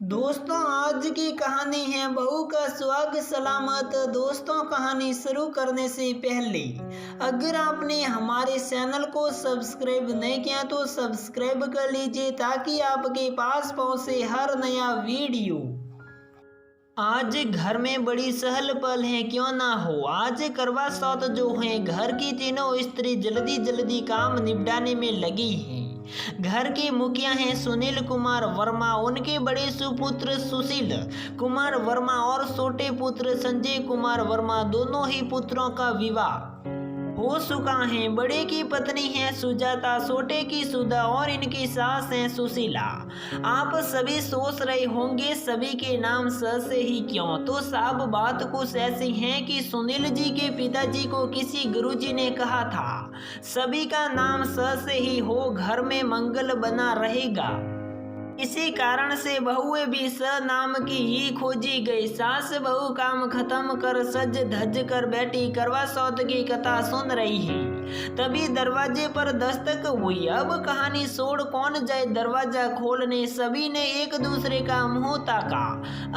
दोस्तों, आज की कहानी है बहू का सुहाग सलामत। दोस्तों, कहानी शुरू करने से पहले अगर आपने हमारे चैनल को सब्सक्राइब नहीं किया तो सब्सक्राइब कर लीजिए ताकि आपके पास पहुंचे हर नया वीडियो। आज घर में बड़ी सहल पहल है, क्यों ना हो। आज करवा चौथ जो है, घर की तीनों स्त्री जल्दी जल्दी काम निपटाने में लगी हैं। घर के मुखिया हैं सुनील कुमार वर्मा, उनके बड़े सुपुत्र सुशील कुमार वर्मा और छोटे पुत्र संजय कुमार वर्मा, दोनों ही पुत्रों का विवाह हो चुका है। बड़े की पत्नी है सुजाता, छोटे की सुधा और इनकी सास है सुशीला। आप सभी सोच रहे होंगे सभी के नाम स से ही क्यों, तो साहब बात कुछ ऐसी है कि सुनील जी के पिताजी को किसी गुरुजी ने कहा था सभी का नाम स से ही हो, घर में मंगल बना रहेगा। इसी कारण से बहुएं भी स नाम की ही खोजी गई। सास बहू काम खत्म कर सज धज कर बैठी करवा चौथ की कथा सुन रही है। तभी दरवाजे पर दस्तक हुई। अब कहानी छोड़ कौन जाए दरवाजा खोलने, सभी ने एक दूसरे का मुंह ताका।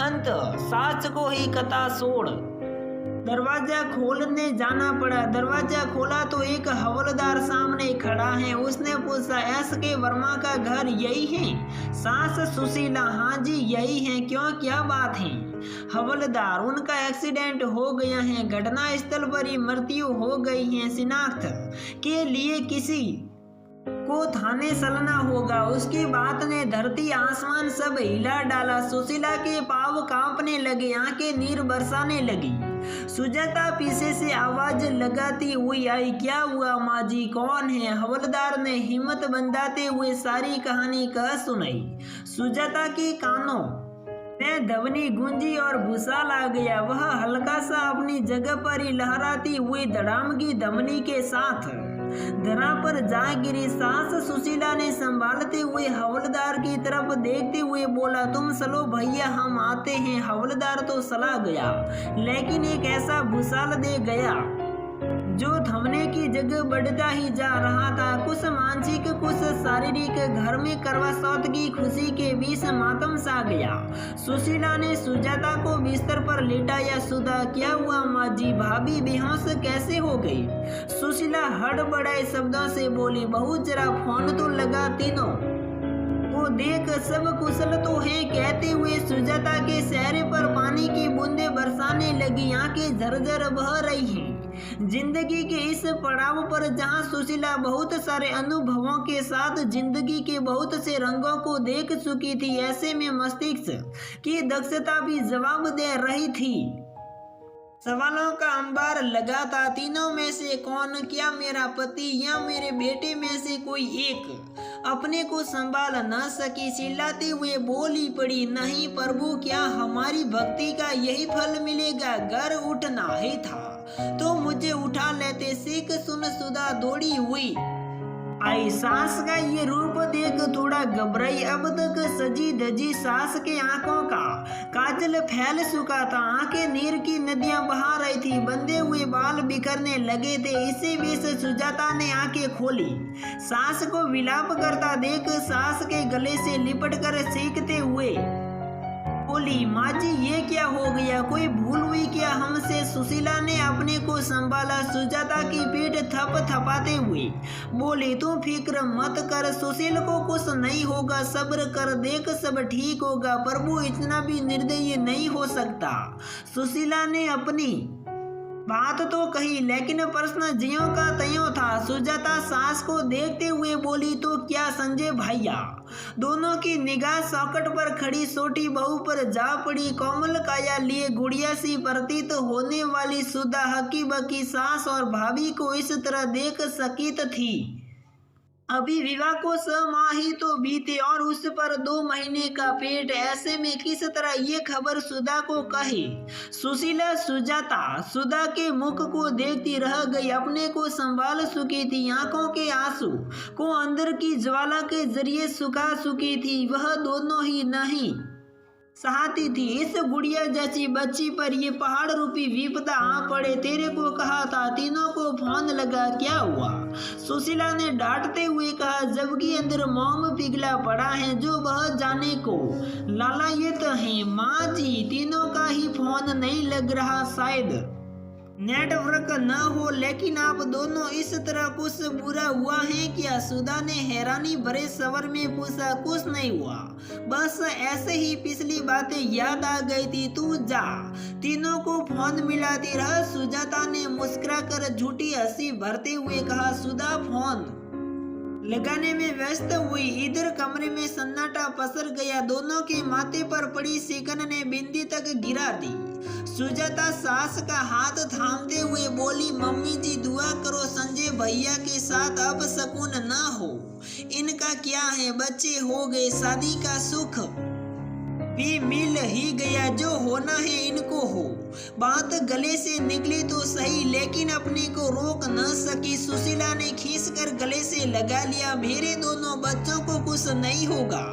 अंत सास को ही कथा छोड़ दरवाजा खोलने जाना पड़ा। दरवाजा खोला तो एक हवलदार सामने खड़ा है। उसने पूछा, एस.के. वर्मा का घर यही है? सास सुशीला, हाँ जी यही है। क्यों, क्या बात है? हवलदार, उनका एक्सीडेंट हो गया है, घटना स्थल पर ही मृत्यु हो गई है। शिनाख्त के लिए किसी को थाने चलना होगा। उसकी बात ने धरती आसमान सब हिला डाला। सुशीला के पांव कांपने लगे, आंखें नीर बरसाने लगी। सुजाता पीछे से आवाज लगाती हुई आई, क्या हुआ माँ जी, कौन है? हवलदार ने हिम्मत बंधाते हुए सारी कहानी कह सुनाई। सुजाता के कानों में ध्वनि गूंजी और भूसाल आ गया। वह हल्का सा अपनी जगह पर ही लहराती हुई धड़ाम की धमनी के साथ धरा पर जा गिरी। सास सुशीला ने संभालते हुए हवलदार की तरफ देखते हुए बोला, तुम चलो भैया, हम आते हैं। हवलदार तो चला गया, लेकिन एक ऐसा भूसाल दे गया जो थमने की जगह बढ़ता ही जा रहा था। कुछ मानसिक कुछ शारीरिक। घर में करवा चौथ की खुशी के बीच मातम सा गया। सुशीला ने सुजाता को बिस्तर पर लेटाया। सुधा, क्या हुआ माँ जी, भाभी बेहोश कैसे हो गई? सुशीला हड़बड़ाए शब्दों से बोली, बहू जरा फोन तो लगा, तीनों को देख सब कुशल तो है। कहते हुए सुजाता के चेहरे पर पानी की बूंदें बरसाने लगी, आंखें झरझर बह रही हैं। जिंदगी के इस पड़ाव पर जहां सुशीला बहुत सारे अनुभवों के साथ जिंदगी के बहुत से रंगों को देख चुकी थी, ऐसे में मस्तिष्क की दक्षता भी जवाब दे रही थी। सवालों का अंबार लगा था। तीनों में से कौन, क्या मेरा पति या मेरे बेटे में से कोई एक अपने को संभाल न सकी? चिल्लाते हुए बोली पड़ी, नहीं प्रभु, क्या हमारी भक्ति का यही फल मिलेगा? घर उठना ही था तो मुझे उठा लेते। सीख सुन सुधा दौड़ी हुई आई। सास का ये रूप देख थोड़ा घबराई। अब तक सजी धजी सास के आंखों का काजल फैल चुका था, आंखें नीर की नदियां बहा रही थी, बंधे हुए बाल बिखरने लगे थे। इसी बीच सुजाता ने आंखें खोली। सास को विलाप करता देख सास के गले से लिपट कर सीखते हुए बोली, माँ जी ये क्या हो गया, कोई भूल हुई क्या हमसे? सुशीला ने अपने को संभाला। सुजाता की पीठ थप थपाते हुए बोली, तू फिक्र मत कर, सुशील को कुछ नहीं होगा, सब्र कर, देख सब ठीक होगा। प्रभु इतना भी निर्दयी नहीं हो सकता। सुशीला ने अपनी बात तो कही, लेकिन प्रश्न ज्यों का त्यों था। सुजाता सास को देखते हुए बोली, तो क्या संजय भैया? दोनों की निगाह सौकट पर खड़ी छोटी बहू पर जा पड़ी। कोमल काया लिए गुड़िया सी प्रतीत होने वाली सुधा हकी बकी सास और भाभी को इस तरह देख सकित थी। अभी विवाह को 6 माह ही तो बीते और उस पर 2 महीने का पेट। ऐसे में किस तरह ये खबर सुधा को कहे? सुशीला सुजाता सुधा के मुख को देखती रह गई। अपने को संभाल चुकी थी, आंखों के आंसू को अंदर की ज्वाला के जरिए सुखा चुकी थी। वह दोनों ही नहीं चाहती थी इस गुड़िया जैसी बच्ची पर ये पहाड़ रूपी विपदा आ पड़े। तेरे को कहा था। तीनों को फोन लगा, क्या हुआ? सुशीला ने डांटते हुए कहा, जबकि अंदर मोम पिघला पड़ा है जो वह जाने को। लाला ये हैं? माँ जी, तीनों का ही फोन नहीं लग रहा, शायद नेटवर्क न हो। लेकिन आप दोनों इस तरह कुछ बुरा हुआ है क्या? सुधा ने हैरानी भरे स्वर में पूछा। कुछ नहीं हुआ, बस ऐसे ही पिछली बातें याद आ गई थी। तू जा तीनों को फोन मिलाती रह, सुजाता ने मुस्कुराकर झूठी हंसी भरते हुए कहा। सुधा फोन लगाने में व्यस्त हुई। इधर कमरे में सन्नाटा पसर गया। दोनों के माथे पर पड़ी सिकन ने बिंदी तक गिरा दी। सुजाता सास का हाथ थामते हुए बोली, मम्मी जी दुआ करो संजय भैया के साथ अब सकून ना हो। इनका क्या है, बच्चे हो गए, शादी का सुख भी मिल ही गया, जो होना है इनको हो। बात गले से निकली तो सही, लेकिन अपने को रोक न सकी। सुशीला ने खींचकर गले से लगा लिया। मेरे दोनों बच्चों को कुछ नहीं होगा।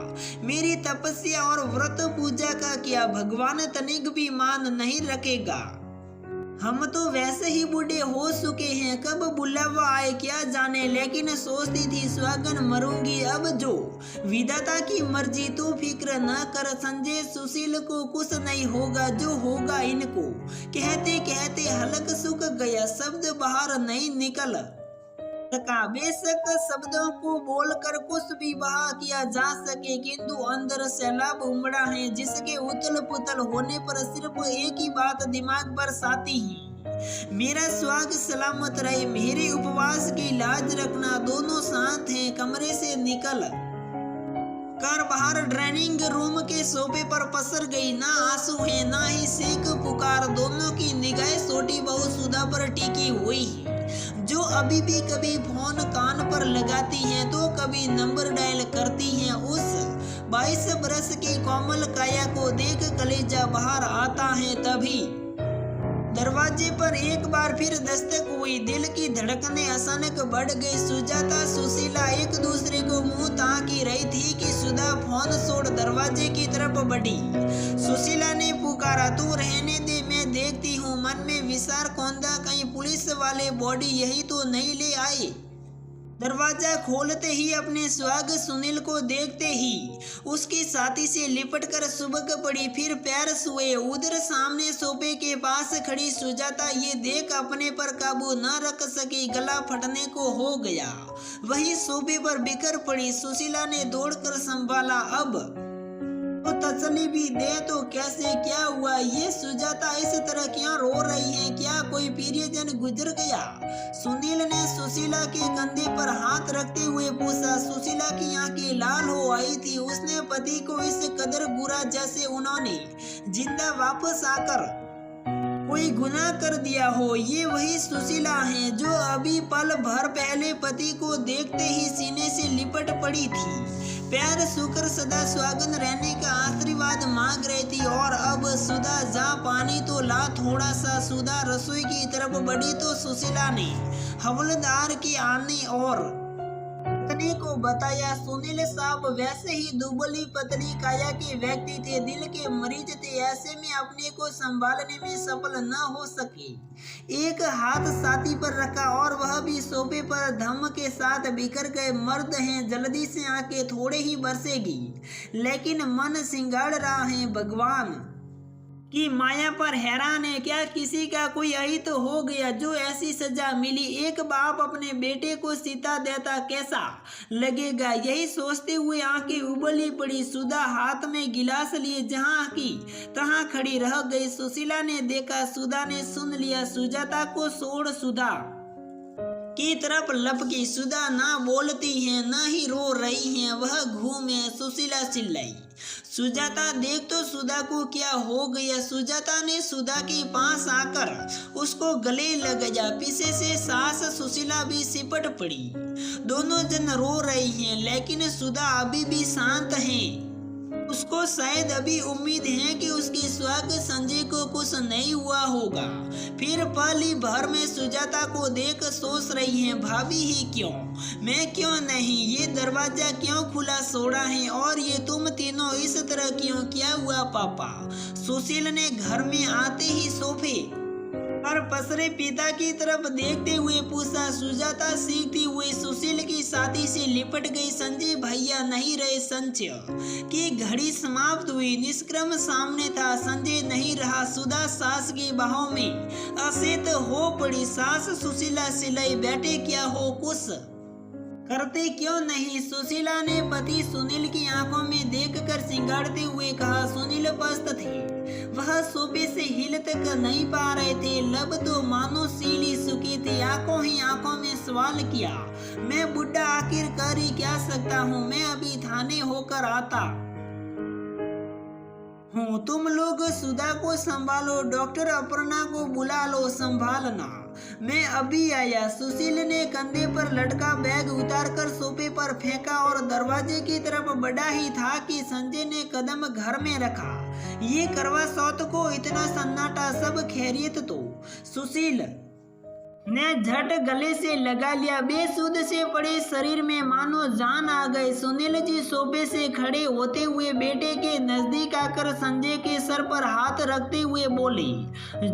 मेरी तपस्या और व्रत पूजा का क्या भगवान तनिक भी मान नहीं रखेगा। हम तो वैसे ही बूढ़े हो चुके हैं, कब बुलावा आए क्या जाने। लेकिन सोचती थी स्वागन मरूंगी, अब जो विधाता की मर्जी। तू फिक्र न कर संजय, सुशील को कुछ नहीं होगा, जो होगा इनको। कहते कहते हलक सूख गया, शब्द बाहर नहीं निकल सका। बेशक शब्दों को बोलकर कुछ भी बहा किया जा सके, किंतु अंदर सैलाब उमड़ा है जिसके उथल पुथल होने पर सिर्फ एक ही बात दिमाग पर आती है, मेरा स्वाग सलामत रहे, मेरे उपवास की लाज रखना। दोनों साथ हैं। कमरे से निकल कर बाहर ड्राइंग रूम के सोफे पर पसर गई। ना आंसू है ना ही सेक पुकार। दोनों की निगाहें छोटी बहू सुधा पर टिकी हुई है, जो अभी भी कभी फोन कान पर लगाती हैं तो कभी नंबर डायल करती हैं। उस 22 बरस की कोमल काया को देख कलेजा बाहर आता है। तभी दरवाजे पर एक बार फिर दस्तक हुई। दिल की धड़कनें अचानक बढ़ गई। सुजाता सुशीला एक दूसरे को मुंह ताकी रही थी कि सुधा फोन छोड़ दरवाजे की तरफ बढ़ी। सुशीला ने पुकारा, तू रहने दे, मैं देखती हूँ। मन में विचार कौंधा, कहीं पुलिस वाले बॉडी यही तो नहीं ले आए। दरवाजा खोलते ही अपने स्वाग सुनील को देखते ही उसकी छाती से लिपटकर सुबक पड़ी, फिर पैर छुए। उधर सामने सोफे के पास खड़ी सुजाता ये देख अपने पर काबू न रख सकी, गला फटने को हो गया। वही सोफे पर बिखर पड़ी। सुशीला ने दौड़कर संभाला। अब तो तसल्ली भी दे तो कैसे, क्या हुआ? ये सुजाता इस तरह क्यों रो रही है? क्या कोई प्रियजन गुजर गया? सुनील ने सुशीला के कंधे पर हाथ रखते हुए पूछा। सुशीला की आंखें लाल हो आई थी। उसने पति को इस कदर बुरा जैसे उन्होंने जिंदा वापस आकर कोई गुनाह कर दिया हो। ये वही सुशीला है जो अभी पल भर पहले पति को देखते ही सीने से लिपट पड़ी थी, पैर छूकर सदा स्वागन रहने का आशीर्वाद मांग रही थी। और अब सुधा जा पानी तो ला थोड़ा सा। सुधा रसोई की तरफ बढ़ी तो सुशीला ने हवलदार के आने और पत्नी को बताया। सुनील साहब वैसे ही दुबली पतली काया के व्यक्ति थे, दिल के मरीज थे, ऐसे में अपने को संभालने में सफल न हो सके। एक हाथ छाती पर रखा और वह भी सोफे पर धम के साथ बिखर गए। मर्द हैं, जल्दी से आके थोड़े ही बरसेगी, लेकिन मन सिंगाड़ रहा है भगवान की माया पर हैरान है। क्या किसी का कोई अहित हो गया जो ऐसी सजा मिली? एक बाप अपने बेटे को सीता देता कैसा लगेगा? यही सोचते हुए आंखें उबली पड़ी। सुधा हाथ में गिलास लिए जहां की तहां खड़ी रह गई। सुशीला ने देखा, सुधा ने सुन लिया। सुजाता को छोड़ सुधा की तरफ लपकी। सुधा ना बोलती है ना ही रो रही है, वह घूमे। सुशीला चिल्लाई, सुजाता देख तो सुधा को क्या हो गया। सुजाता ने सुधा के पास आकर उसको गले लगाया। पीछे से सास सुशीला भी सिपट पड़ी। दोनों जन रो रही हैं, लेकिन सुधा अभी भी शांत है। उसको शायद अभी उम्मीद है कि उसकी स्वाग संजय को कुछ नहीं हुआ होगा। फिर पल ही भर में सुजाता को देख सोच रही है, भाभी ही क्यों, मैं क्यों नहीं, ये दरवाजा क्यों खुला छोड़ा है, और ये तुम तीनों इस तरह क्यों, क्या हुआ पापा? सुशील ने घर में आते ही सोफे और पसरे पिता की तरफ देखते हुए पूछा। सुजाता सीखती हुई सुशील की छाती से लिपट गई। संजय भैया नहीं रहे। संचय की घड़ी समाप्त हुई। निष्क्रम सामने था। संजय नहीं रहा। सुधा सास की बाहों में अचेत हो पड़ी। सास सुशीला सिलाई बैठे क्या हो कुछ करते क्यों नहीं? सुशीला ने पति सुनील की आंखों में देखकर सिंगारते हुए कहा। सुनील पस्त थे। वह सोफे से हिल तक नहीं पा रहे थे। लब तो मानो सीली सुखी थी। आंखों ही आंखों में सवाल किया। मैं बुढ़ा आखिर कर ही क्या सकता हूँ? मैं अभी थाने होकर आता हूँ। तुम लोग सुधा को संभालो। डॉक्टर अपर्णा को बुला लो। संभालना, मैं अभी आया। सुशील ने कंधे पर लटका बैग उतारकर सोफे पर फेंका और दरवाजे की तरफ बढ़ा ही था कि संजय ने कदम घर में रखा। ये करवा चौथ को इतना सन्नाटा, सब खैरियत? तो सुशील ने झट गले से लगा लिया। बेसुध से पड़े शरीर में मानो जान आ गए। सुनील जी सोफे से खड़े होते हुए बेटे के नजदीक आकर संजय के सर पर हाथ रखते हुए बोले,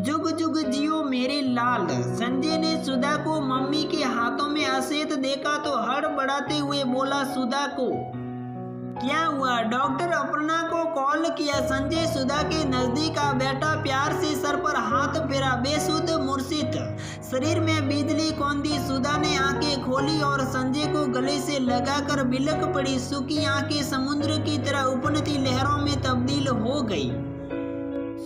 जुग जुग जियो मेरे लाल। संजय ने सुधा को मम्मी के हाथों में अचेत देखा तो हड़बड़ाते हुए बोला, सुधा को क्या हुआ? डॉक्टर अपर्णा को कॉल किया। संजय सुधा के नजदीक आ बैठा। प्यार से सर पर हाथ फेरा। बेसुध मूर्छित शरीर में बिजली कौंधी। सुधा ने आंखें खोली और संजय को गले से लगाकर बिलख पड़ी। सूखी आंखें समुद्र की तरह उपनती लहरों में तब्दील हो गई।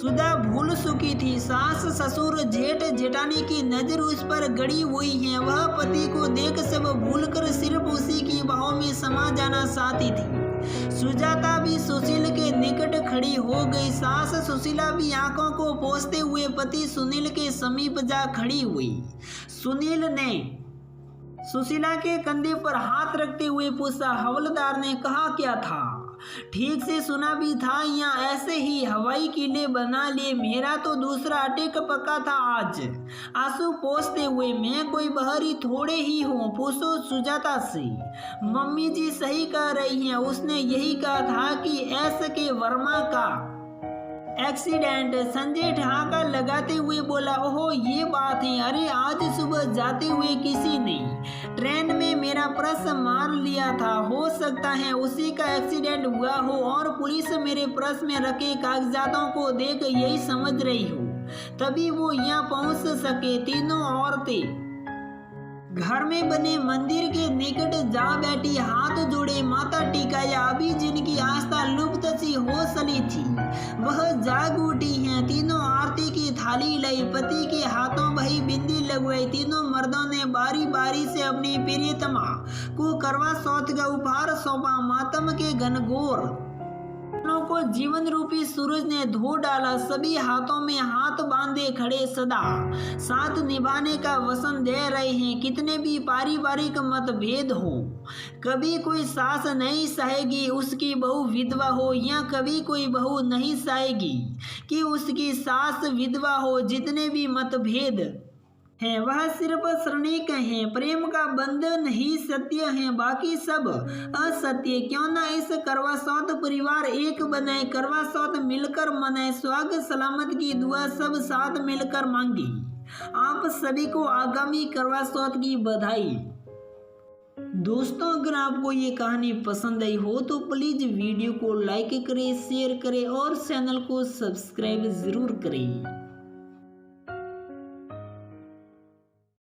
सुधा भूल चुकी थी। सास ससुर जेठ जेठानी की नजर उस पर गड़ी हुई है। वह पति को देख सब भूलकर सिर्फ उसी की बाहों में समा जाना चाहती थी। सुजाता भी सुशील के निकट खड़ी हो गई। सास सुशीला भी आंखों को पोंछते हुए पति सुनील के समीप जा खड़ी हुई। सुनील ने सुशीला के कंधे पर हाथ रखते हुए पूछा, हवलदार ने कहा क्या था? ठीक से सुना भी था या ऐसे ही हवाई किले बना लिए? मेरा तो दूसरा अटेक पक्का था आज। आंसू पोंछते हुए, मैं कोई बहरी थोड़े ही हूँ, पूछो सुजाता से। मम्मी जी सही कह रही हैं। उसने यही कहा था कि एस के वर्मा का एक्सीडेंट। संजय ठहाका लगाते हुए बोला, ओहो ये बात है। अरे आज सुबह जाते हुए किसी ने ट्रेन में मेरा पर्स मार लिया था। हो सकता है उसी का एक्सीडेंट हुआ हो और पुलिस मेरे पर्स में रखे कागजातों को देख यही समझ रही हो, तभी वो यहाँ पहुंच सके। तीनों औरतें घर में बने मंदिर के निकट जा बैठी, हाथ जोड़े, माथा टिकाया। अभी जिनकी आस्था लुप्त सी हो चली थी वह जाग उठी हैं। तीनों आरती की थाली लाई, पति के हाथों बही बिंदी लगवाई। तीनों मर्दों ने बारी बारी से अपनी प्रियतमा को करवा चौथ का उपहार सौंपा। मातम के घनघोर को जीवन रूपी सूरज ने धो डाला। सभी हाथों में हाथ बांधे खड़े, सदा साथ निभाने का वचन दे रहे हैं। कितने भी पारिवारिक मतभेद हो, कभी कोई सास नहीं सहेगी उसकी बहू विधवा हो, या कभी कोई बहू नहीं सहेगी कि उसकी सास विधवा हो। जितने भी मतभेद है वह सिर्फ क्षणिक है। प्रेम का बंधन ही सत्य है, बाकी सब असत्य। क्यों ना इस करवा चौथ परिवार एक बनाए, करवा चौथ मिलकर मनाए, स्वागत सलामत की दुआ सब साथ मिलकर मांगी। आप सभी को आगामी करवा चौथ की बधाई। दोस्तों अगर आपको ये कहानी पसंद आई हो तो प्लीज वीडियो को लाइक करें, शेयर करें और चैनल को सब्सक्राइब जरूर करें।